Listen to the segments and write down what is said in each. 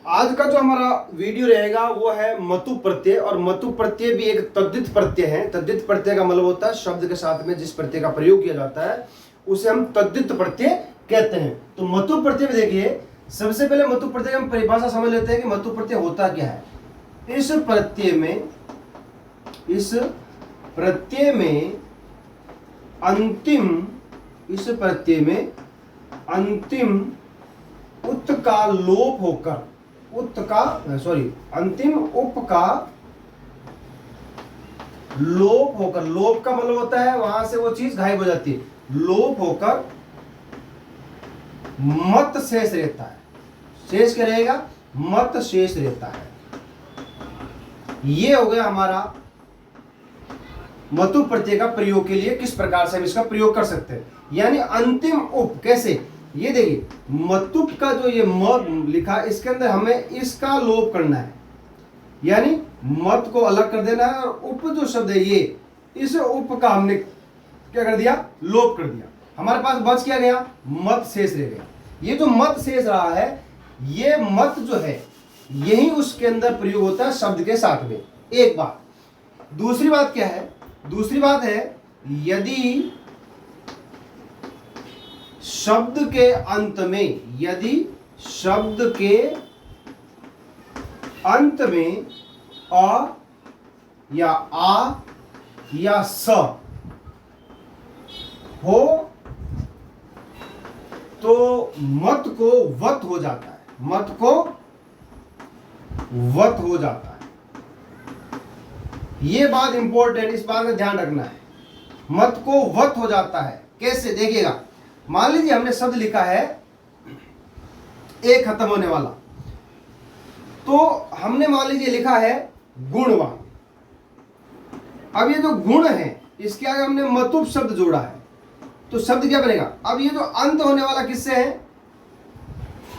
आज का जो हमारा वीडियो रहेगा वो है मतु प्रत्यय। और मतु प्रत्यय भी एक तद्धित प्रत्यय है। तद्धित प्रत्यय का मतलब होता है शब्द के साथ में जिस प्रत्यय का प्रयोग किया जाता है उसे हम तद्धित प्रत्यय कहते हैं। तो मतु प्रत्यय में देखिए, सबसे पहले मतु प्रत्यय हम परिभाषा समझ लेते हैं कि मतु प्रत्यय होता क्या है। इस प्रत्यय में अंतिम उत का लोप होकर अंतिम उप का लोप होकर, लोप का मतलब होता है वहां से वो चीज गायब हो जाती है, लोप होकर मत शेष रहता है। शेष क्या रहेगा? मत शेष रहता है। ये हो गया हमारा मतु प्रत्यय का प्रयोग के लिए किस प्रकार से हम इसका प्रयोग कर सकते हैं। यानी अंतिम उप कैसे, ये देखिए मतुप का जो ये म लिखा इसके अंदर हमें इसका लोप करना है, यानी मत को अलग कर देना है। और उप जो शब्द है ये, इस उप का हमने क्या कर दिया? लोप कर दिया। हमारे पास बच क्या गया? मत शेष रह गया। ये जो मत शेष रहा है, ये मत जो है यही उसके अंदर प्रयोग होता है शब्द के साथ में। एक बात। दूसरी बात क्या है? दूसरी बात है यदि शब्द के अंत में अ या आ या स हो तो मत को वत हो जाता है। मत को वत हो जाता है। ये बात इंपॉर्टेंट, इस बात का ध्यान रखना है। मत को वत हो जाता है कैसे? देखिएगा, मान लीजिए हमने शब्द लिखा है एक खत्म होने वाला, तो हमने मान लीजिए लिखा है गुणवान। अब ये जो गुण है इसके आगे हमने मतुप शब्द जोड़ा है, तो शब्द क्या बनेगा? अब ये जो अंत होने वाला किससे है?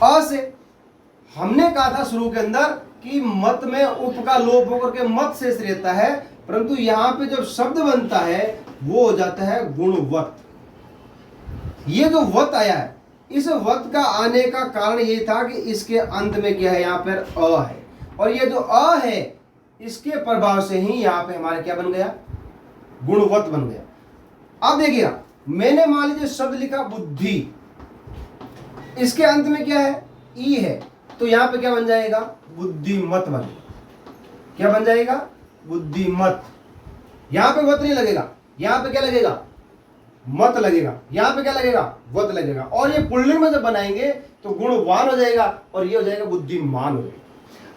अ से। हमने कहा था शुरू के अंदर कि मत में उप का लोप होकर के मत शेष रहता है, परंतु यहां पे जब शब्द बनता है वो हो जाता है गुणवत। ये जो वत आया है, इस वत का आने का कारण ये था कि इसके अंत में क्या है? यहाँ पर अ है, और ये जो अ है इसके प्रभाव से ही यहाँ पे हमारे क्या बन गया? गुणवत बन गया। अब देखिएगा, मैंने मान लीजिए शब्द लिखा बुद्धि, इसके अंत में क्या है? ई है, तो यहाँ पे क्या बन जाएगा? बुद्धिमत बन। क्या बन जाएगा? बुद्धिमत। यहाँ पे वत नहीं लगेगा, यहाँ पे क्या लगेगा? मत लगेगा। यहाँ पे क्या लगेगा? वत लगेगा। और ये पुल्लिंग में जब बनाएंगे तो गुणवान हो जाएगा और ये हो जाएगा बुद्धिमान हो जाएगा।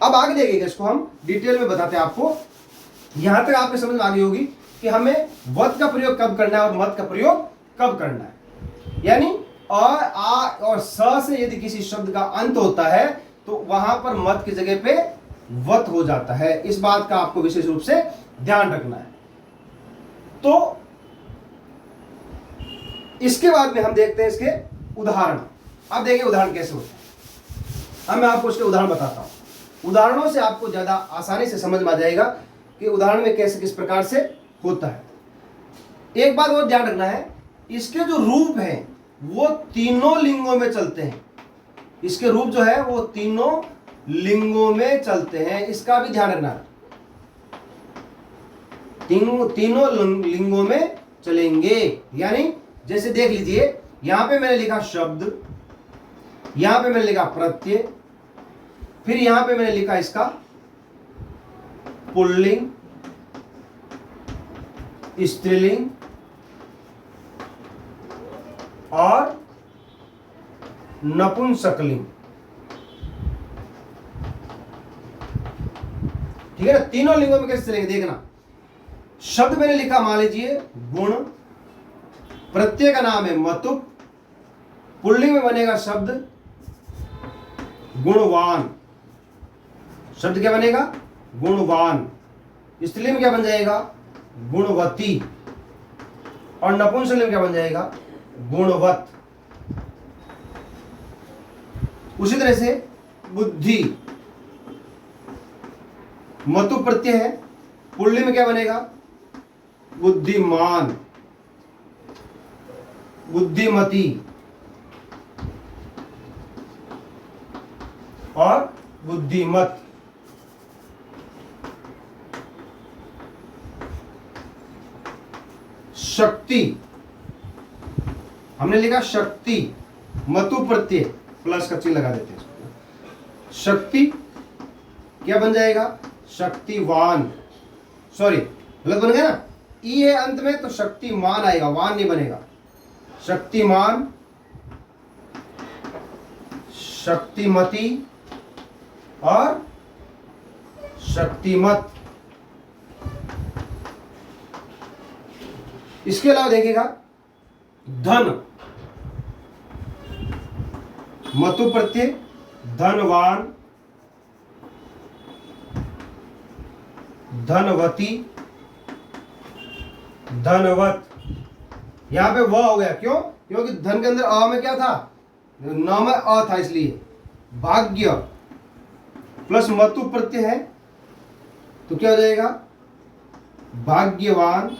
अब आगे देखिएगा, इसको हम डिटेल में बताते हैं आपको। यहां तक आपके समझ में आ गई होगी कि हमें वत का प्रयोग कब करना है और मत का प्रयोग कब करना है। यानी अ, आ और स से यदि किसी शब्द का अंत होता है तो वहां पर मत की जगह पे वत हो जाता है। इस बात का आपको विशेष रूप से ध्यान रखना है। तो इसके बाद में हम देखते हैं इसके उदाहरण। अब देखिए उदाहरण कैसे होते हैं। अब मैं आपको उसके उदाहरण बताता हूं। उदाहरणों से आपको ज्यादा आसानी से समझ में आ जाएगा कि उदाहरण में कैसे किस प्रकार से होता है। एक बात और ध्यान रखना है, इसके जो रूप हैं वो तीनों लिंगों में चलते हैं। इसके रूप जो है वो तीनों लिंगों में चलते हैं, इसका भी ध्यान रखना है। तीनों लिंगों में चलेंगे। यानी जैसे देख लीजिए, यहां पे मैंने लिखा शब्द, यहां पे मैंने लिखा प्रत्यय, फिर यहां पे मैंने लिखा इसका पुल्लिंग, स्त्रीलिंग और नपुंसकलिंग। ठीक है ना? तीनों लिंगों में कैसे चलेंगे देखना। शब्द मैंने लिखा मान लीजिए गुण, प्रत्यय का नाम है मतुप, पुल्लिंग में बनेगा शब्द गुणवान। शब्द क्या बनेगा? गुणवान। स्त्रीलिंग में क्या बन जाएगा? गुणवती। और नपुंसकलिंग में क्या बन जाएगा? गुणवत। उसी तरह से बुद्धि मतु प्रत्यय है, पुल्लिंग में क्या बनेगा? बुद्धिमान, बुद्धिमती और बुद्धिमत। शक्ति, हमने लिखा शक्ति, मतु प्रत्यय प्लस का चिन्ह लगा देते हैं इसको। शक्ति क्या बन जाएगा? शक्तिवान। सॉरी गलत बन गया ना, ई है अंत में तो शक्तिमान आएगा, वान नहीं बनेगा। शक्तिमान, शक्तिमती और शक्तिमत। इसके अलावा देखिएगा धन, मतु प्रत्यय, धनवान, धनवती, धनवत। यहां पे व हो गया, क्यों? क्योंकि धन के अंदर अ में क्या था? न में अ था, इसलिए भाग्य प्लस मतु प्रत्यय है तो क्या हो जाएगा? भाग्यवान।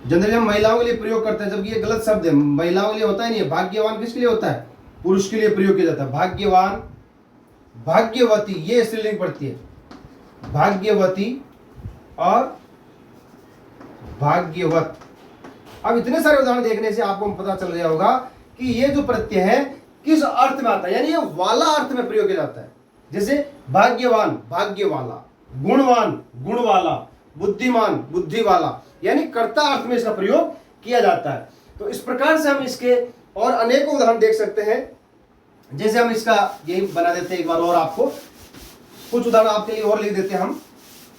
जनरली हम महिलाओं के लिए प्रयोग करते हैं, जबकि ये गलत शब्द है, महिलाओं के लिए होता ही नहीं है। भाग्यवान किसके लिए होता है? पुरुष के लिए प्रयोग किया जाता है। भाग्यवान, भाग्यवती, ये स्त्रीलिंग पड़ती है, भाग्यवती और भाग्यवत। अब इतने सारे उदाहरण देखने से आपको पता चल गया होगा कि ये जो प्रत्यय है किस अर्थ में आता है, यानी ये वाला अर्थ में प्रयोग किया जाता है। जैसे भाग्यवान, भाग्य वाला, गुणवान, गुण वाला, बुद्धिमान, बुद्धि वाला, यानी कर्ता अर्थ में इसका प्रयोग किया जाता है। तो इस प्रकार से हम इसके और अनेकों उदाहरण देख सकते हैं। जैसे हम इसका यही बना देते हैं एक बार और, आपको कुछ उदाहरण आपके लिए और लिख देते हैं हम।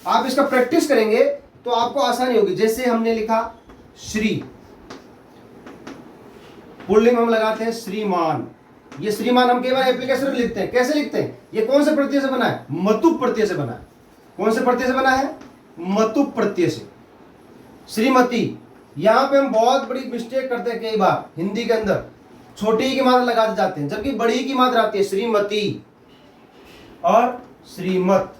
आप इसका प्रैक्टिस करेंगे तो आपको आसानी होगी। जैसे हमने लिखा श्री, पुल्लिंग हम लगाते हैं श्रीमान। ये श्रीमान हम कई बार एप्लीकेशन में लिखते हैं। कैसे लिखते हैं? ये कौन से प्रत्यय से बना है? मतु प्रत्यय से बना है। कौन से प्रत्यय से बना है? मतु प्रत्यय से। श्रीमती, यहां पे हम बहुत बड़ी मिस्टेक करते हैं कई बार हिंदी के अंदर, छोटी की मात्रा लगा जाते हैं, जबकि बड़ी की मात्रा आती है। श्रीमती और श्रीमत,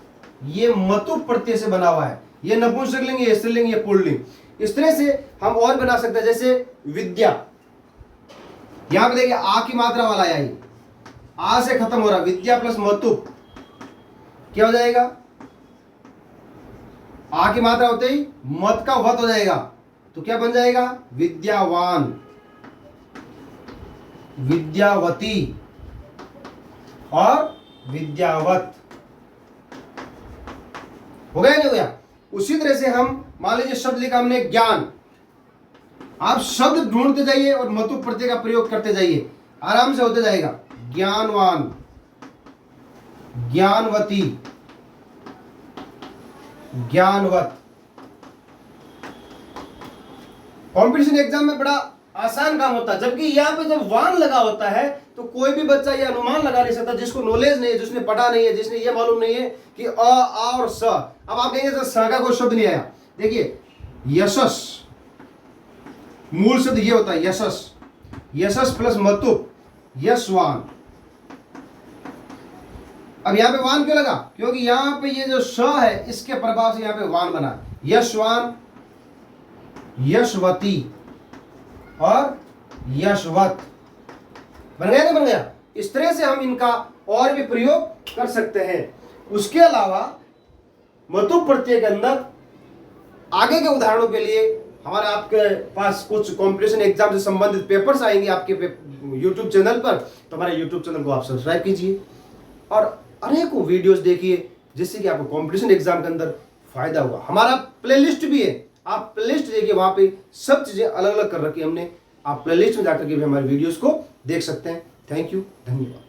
ये मतु प्रत्यय से बना हुआ है। ये नपुंसकलिंग, ये स्त्रीलिंग, ये पुल्लिंग। इस तरह से हम और बना सकते हैं। जैसे विद्या, यहां पे देखिए आ की मात्रा वाला है, ये आ से खत्म हो रहा, विद्या प्लस मतु क्या हो जाएगा? आ की मात्रा होते ही मत का वत हो जाएगा, तो क्या बन जाएगा? विद्यावान, विद्यावती और विद्यावत। हो गया नहीं हो गया? उसी तरह से हम मान लीजिए शब्द लिखा हमने ज्ञान, आप शब्द ढूंढते जाइए और मतु प्रत्यय का प्रयोग करते जाइए, आराम से होते जाएगा। ज्ञानवान, ज्ञानवती, ज्ञानवत। कंपटीशन एग्जाम में बड़ा आसान काम होता है, जबकि यहां पे जब वान लगा होता है तो कोई भी बच्चा ये अनुमान लगा नहीं सकता जिसको नॉलेज नहीं है, जिसने पढ़ा नहीं है, जिसने ये मालूम नहीं है कि अ, आ और स। अब आप कहेंगे तो स का कोई शब्द नहीं आया। देखिए यशस, मूल शब्द ये होता है यशस, यशस प्लस मतु, यशवान। अब यहां पे वान क्यों लगा? क्योंकि यहां पे ये जो स है इसके प्रभाव से यहां पे वान बना। यशवान, यशवती और यशवत। बन गया नहीं बन गया? इस तरह से हम इनका और भी प्रयोग कर सकते हैं। उसके अलावा मतु प्रत्यय के अंदर आगे के उदाहरणों के लिए हमारे आपके पास कुछ कंपटीशन एग्जाम से संबंधित पेपर्स आएंगे आपके YouTube चैनल पर, तो हमारे YouTube चैनल को आप सब्सक्राइब कीजिए और अनेकों वीडियोस देखिए, जिससे कि आपको कंपटीशन एग्जाम के अंदर फायदा हुआ। हमारा प्लेलिस्ट भी है, आप प्लेलिस्ट देखिए, वहां पे सब चीजें अलग अलग कर रखी हमने। आप प्लेलिस्ट में जाकर के भी हमारे वीडियोस को देख सकते हैं। थैंक यू, धन्यवाद।